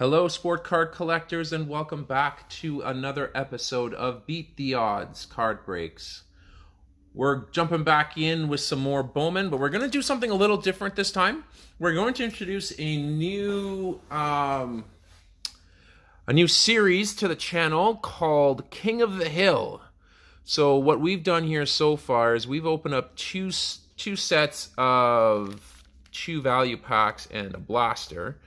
Hello, sport card collectors, and welcome back to another episode of Beat the Odds card breaks. We're jumping back in with some more Bowman, but we're going to do something a little different this time. We're going to introduce a new series to the channel called King of the Hill. So what we've done here so far is we've opened up two sets of 2 value packs and a blaster.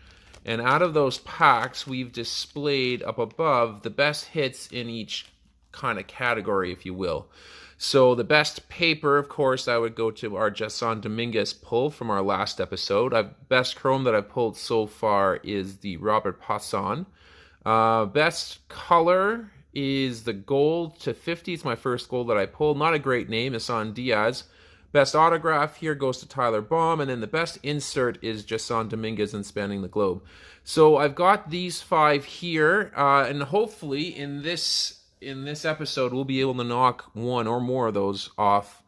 And out of those packs, we've displayed up above the best hits in each kind of category, if you will. So the best paper, of course, I would go to our Dominguez pull from our last episode. Best chrome that I've pulled so far is the Robert Passan. Best color is the gold to 50. It's my first gold that I pulled. Not a great name, Hassan Diaz. Best autograph here goes to Tyler Baum, and then the best insert is Jason Dominguez in Spanning the Globe. So I've got these 5 here, and hopefully in this episode we'll be able to knock one or more of those off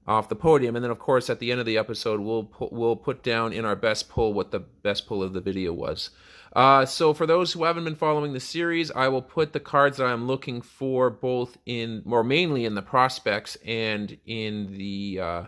the podium, and then of course at the end of the episode we'll put down in our best pull what the best pull of the video was. So for those who haven't been following the series, I will put the cards that I'm looking for both mainly in the prospects and in the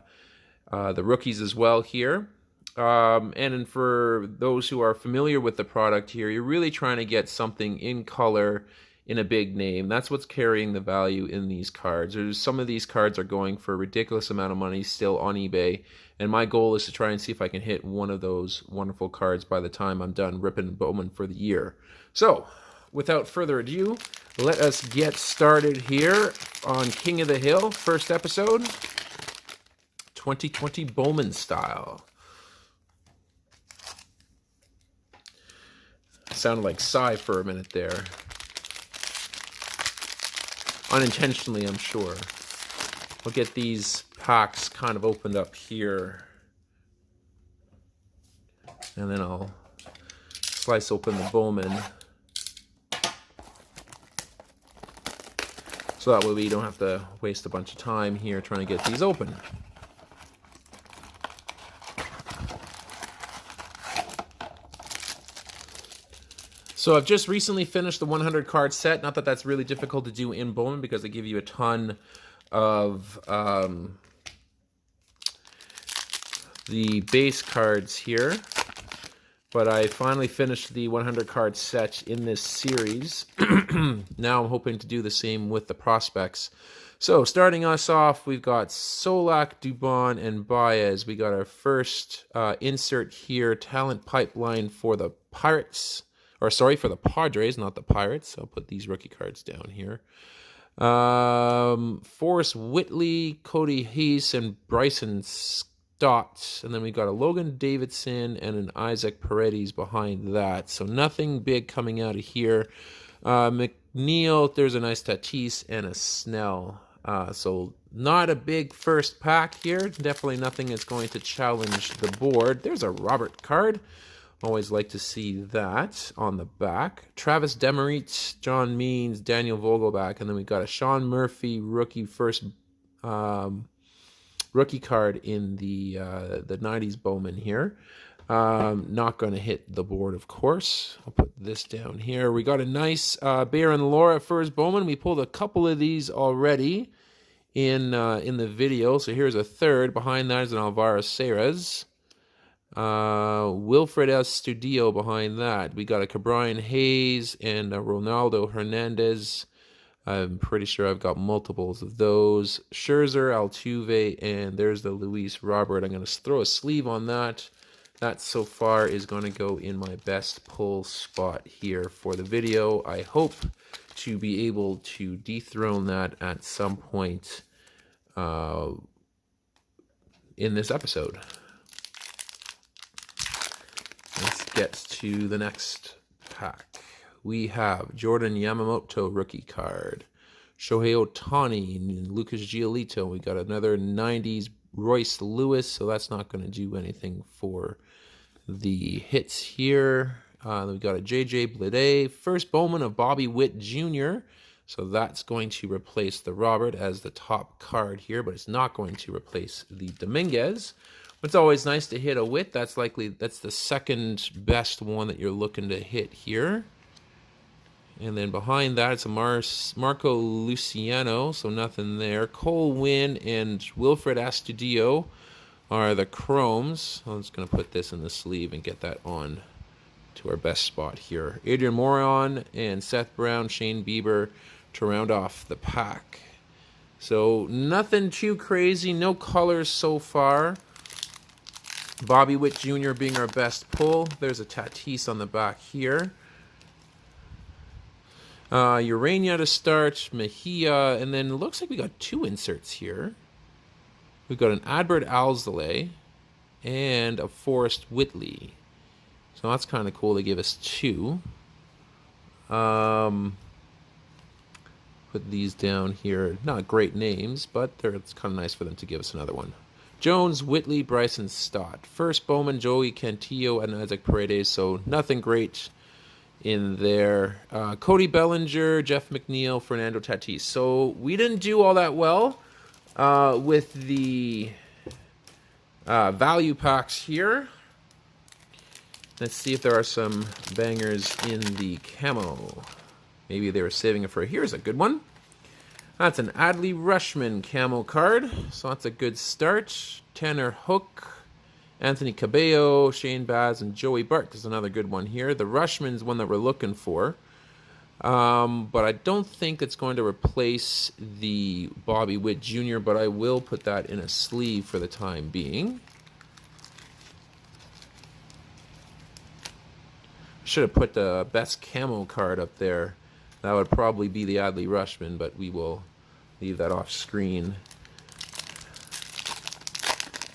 rookies as well here. And for those who are familiar with the product here, you're really trying to get something in color in a big name. That's what's carrying the value in these cards. Some of these cards are going for a ridiculous amount of money still on eBay, and my goal is to try and see if I can hit one of those wonderful cards by the time I'm done ripping Bowman for the year. So, without further ado, let us get started here on King of the Hill, first episode, 2020 Bowman style. Sounded like sigh for a minute there. Unintentionally, I'm sure. We'll get these packs kind of opened up here. And then I'll slice open the Bowman. So that way we don't have to waste a bunch of time here trying to get these open. So I've just recently finished the 100 card set. Not that that's really difficult to do in Bowman because they give you a ton of the base cards here. But I finally finished the 100 card set in this series. Now I'm hoping to do the same with the prospects. So starting us off, we've got Solak, Dubon, and Baez. We got our first insert here, talent pipeline for the Pirates. Or sorry, for the Padres, not the Pirates. I'll put these rookie cards down here. Forrest Whitley, Cody Hayes, and Bryson Stott. And then we got a Logan Davidson and an Isaac Paredes behind that. So nothing big coming out of here. McNeil, there's a nice Tatis and a Snell. So not a big first pack here. Definitely nothing that's going to challenge the board. There's a Robert card. Always like to see that on the back. Travis Demeritte, John Means, Daniel Vogelbach, and then we got a Sean Murphy rookie first rookie card in the 90s Bowman here. Not going to hit the board, of course. I'll put this down here. We got a nice Bear and Laura first Bowman. We pulled a couple of these already in the video. So here's a third. Behind that is an Alvaro Ceres. Wilfred S. Studio behind that. We got a Cabrian Hayes and a Ronaldo Hernandez. I'm pretty sure I've got multiples of those. Scherzer, Altuve, and there's the Luis Robert. I'm going to throw a sleeve on that. That so far is going to go in my best pull spot here for the video. I hope to be able to dethrone that at some point in this episode. Let's get to the next pack. We have Jordan Yamamoto rookie card, Shohei Ohtani, and Lucas Giolito. We got another 90s Royce Lewis, so that's not going to do anything for the hits here. We got a JJ Bleday, first Bowman of Bobby Witt Jr., so that's going to replace the Robert as the top card here, but it's not going to replace the Dominguez. It's always nice to hit a Witt. That's the second best one that you're looking to hit here. And then behind that, it's a Marco Luciano, so nothing there. Cole Wynn and Wilfred Astudillo are the chromes. I'm just going to put this in the sleeve and get that on to our best spot here. Adrian Moron and Seth Brown, Shane Bieber to round off the pack. So nothing too crazy, no colors so far. Bobby Witt Jr. being our best pull. There's a Tatis on the back here. Urania to start, Mejia, and then it looks like we got two inserts here. We've got an Adbert Alzolay and a Forrest Whitley. So that's kind of cool. They give us two. Put these down here. Not great names, but it's kind of nice for them to give us another one. Jones, Whitley, Bryson Stott. First, Bowman, Joey Cantillo, and Isaac Paredes. So nothing great in there. Cody Bellinger, Jeff McNeil, Fernando Tatis. So we didn't do all that well with the value packs here. Let's see if there are some bangers in the camo. Maybe they were saving it for here's a good one. That's an Adley Rushman camo card, so that's a good start. Tanner Hook, Anthony Cabello, Shane Baz, and Joey Bart is another good one here. The Rushman's one that we're looking for, but I don't think it's going to replace the Bobby Witt Jr., but I will put that in a sleeve for the time being. Should have put the best camo card up there. That would probably be the Adley Rushman, but we will leave that off screen.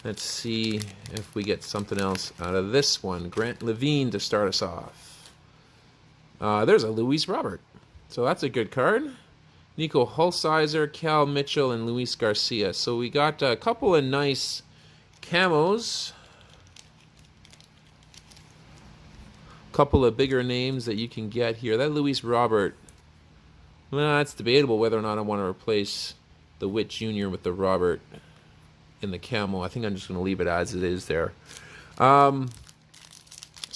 Let's see if we get something else out of this one. Grant Levine to start us off. There's a Luis Robert. So that's a good card. Nico Hulsizer, Cal Mitchell, and Luis Garcia. So we got a couple of nice camos. Couple of bigger names that you can get here. That Luis Robert, well, it's debatable whether or not I want to replace the Witt Jr. with the Robert in the camo. I think I'm just going to leave it as it is there. So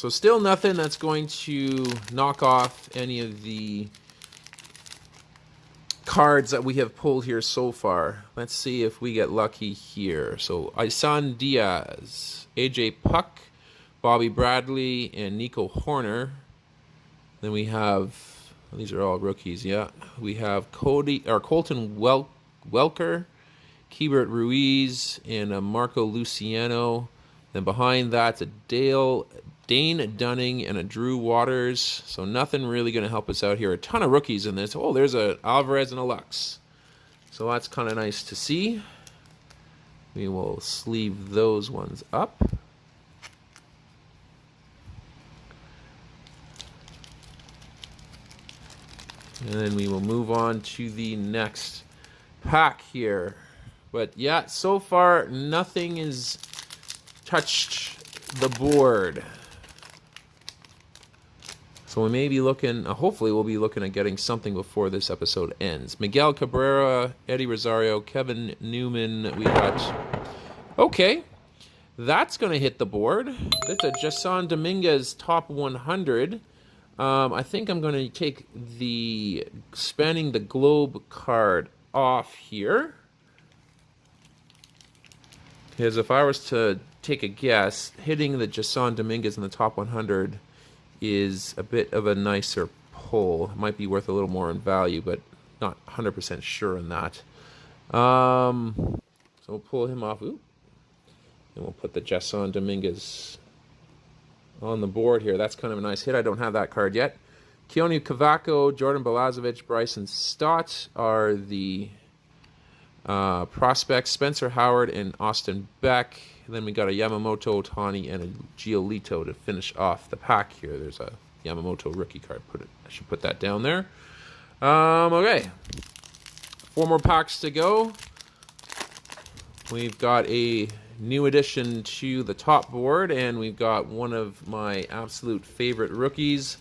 still nothing that's going to knock off any of the cards that we have pulled here so far. Let's see if we get lucky here. So Isan Diaz, AJ Puck, Bobby Bradley, and Nico Horner. Then we have, these are all rookies, yeah. We have Colton Welker, Keibert Ruiz, and Marco Luciano. Then behind that's a Dane Dunning and a Drew Waters. So nothing really going to help us out here. A ton of rookies in this. Oh, there's a Alvarez and a Lux. So that's kind of nice to see. We will sleeve those ones up. And then we will move on to the next pack here. But yeah, so far nothing has touched the board. So we may be looking, hopefully we'll be looking at getting something before this episode ends. Miguel Cabrera, Eddie Rosario, Kevin Newman, we got, okay, that's going to hit the board. That's a Jason Dominguez top 100. I think I'm going to take the Spanning the Globe card off here. Because if I was to take a guess, hitting the Jason Dominguez in the top 100 is a bit of a nicer pull. It might be worth a little more in value, but not 100% sure on that. So we'll pull him off. Ooh. And we'll put the Jason Dominguez on the board here. That's kind of a nice hit. I don't have that card yet. Keone Cavaco, Jordan Balazovic, Bryson Stott are the prospects. Spencer Howard and Austin Beck. And then we got a Yamamoto, Ohtani, and a Giolito to finish off the pack here. There's a Yamamoto rookie card. I should put that down there. Okay. 4 more packs to go. We've got a new addition to the top board, and we've got one of my absolute favorite rookies.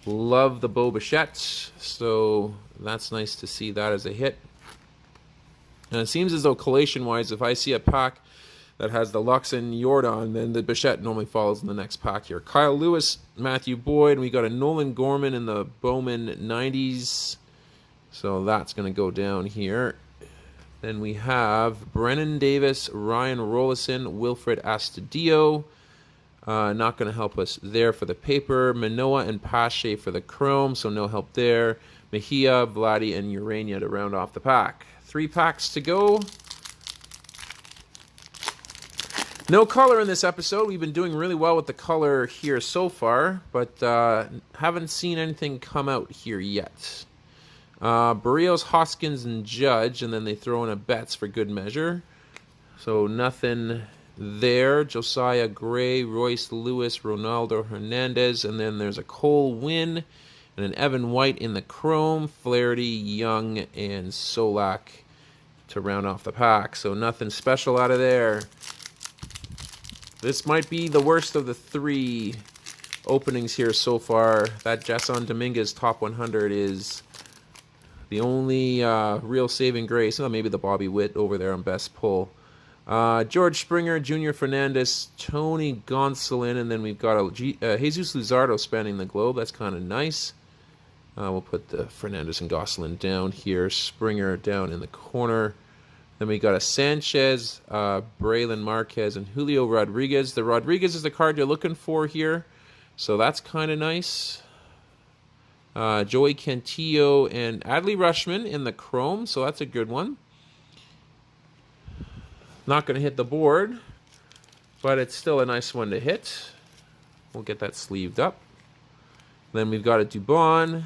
Love the Bo Bichette, so that's nice to see that as a hit. And it seems as though collation-wise, if I see a pack that has the Lux and Jordan, then the Bichette normally follows in the next pack here. Kyle Lewis, Matthew Boyd, and we got a Nolan Gorman in the Bowman 90s. So that's going to go down here. Then we have Brennan Davis, Ryan Rollison, Wilfred Astudillo. Not going to help us there for the paper. Manoa and Pache for the chrome, so no help there. Mejia, Vladdy, and Urania to round off the pack. 3 packs to go. No color in this episode. We've been doing really well with the color here so far, but haven't seen anything come out here yet. Barrios, Hoskins, and Judge, and then they throw in a Betts for good measure. So nothing there. Josiah Gray, Royce Lewis, Ronaldo Hernandez, and then there's a Cole Wynn and an Evan White in the chrome, Flaherty, Young, and Solak to round off the pack. So nothing special out of there. This might be the worst of the 3 openings here so far. That Jason Dominguez top 100 is the only real saving grace. Oh, maybe the Bobby Witt over there on best pull. George Springer, Junior Fernandez, Tony Gonsolin, and then we've got a Jesus Luzardo spanning the globe. That's kind of nice. We'll put the Fernandez and Gosselin down here. Springer down in the corner. Then we got a Sanchez, Braylon Marquez, and Julio Rodriguez. The Rodriguez is the card you're looking for here, so that's kind of nice. Joey Cantillo and Adley Rushman in the chrome, so that's a good one. Not going to hit the board, but it's still a nice one to hit. We'll get that sleeved up. Then we've got a Dubon,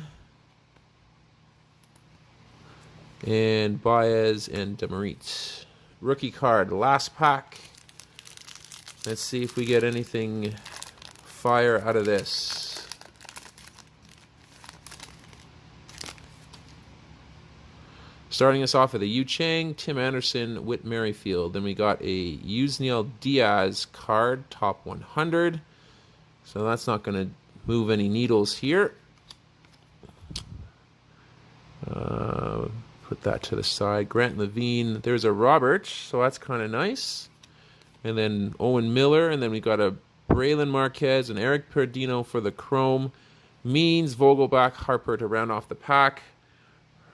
and Baez and Demarit. Rookie card, last pack. Let's see if we get anything fire out of this. Starting us off with a Yu Chang, Tim Anderson, Whit Merrifield. Then we got a Yusniel Diaz card, top 100. So that's not going to move any needles here. Put that to the side. Grant Levine. There's a Robert, so that's kind of nice. And then Owen Miller, and then we got a Braylon Marquez and Eric Perdino for the chrome. Means, Vogelbach, Harper to round off the pack.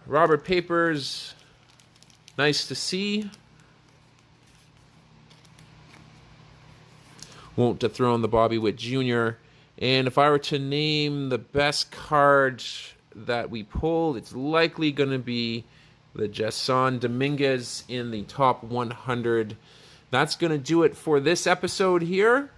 Robert Papers, nice to see. Won't dethrone the Bobby Witt Jr. And if I were to name the best card that we pulled, it's likely going to be the Jason Dominguez in the top 100. That's going to do it for this episode here.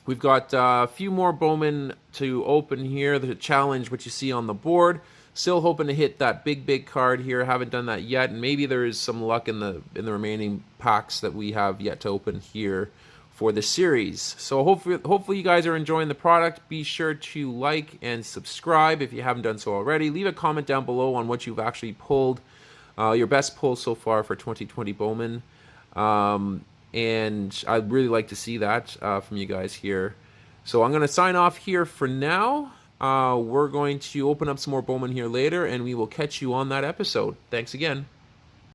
We've got a few more Bowman to open here. The challenge, which you see on the board. Still hoping to hit that big card here. Haven't done that yet, and maybe there is some luck in the remaining packs that we have yet to open here for the series. So hopefully you guys are enjoying the product. Be sure to like and subscribe if you haven't done so already. Leave a comment down below on what you've actually pulled, your best pull so far for 2020 Bowman. And I'd really like to see that from you guys here. So I'm going to sign off here for now. We're going to open up some more Bowman here later, and we will catch you on that episode. Thanks again.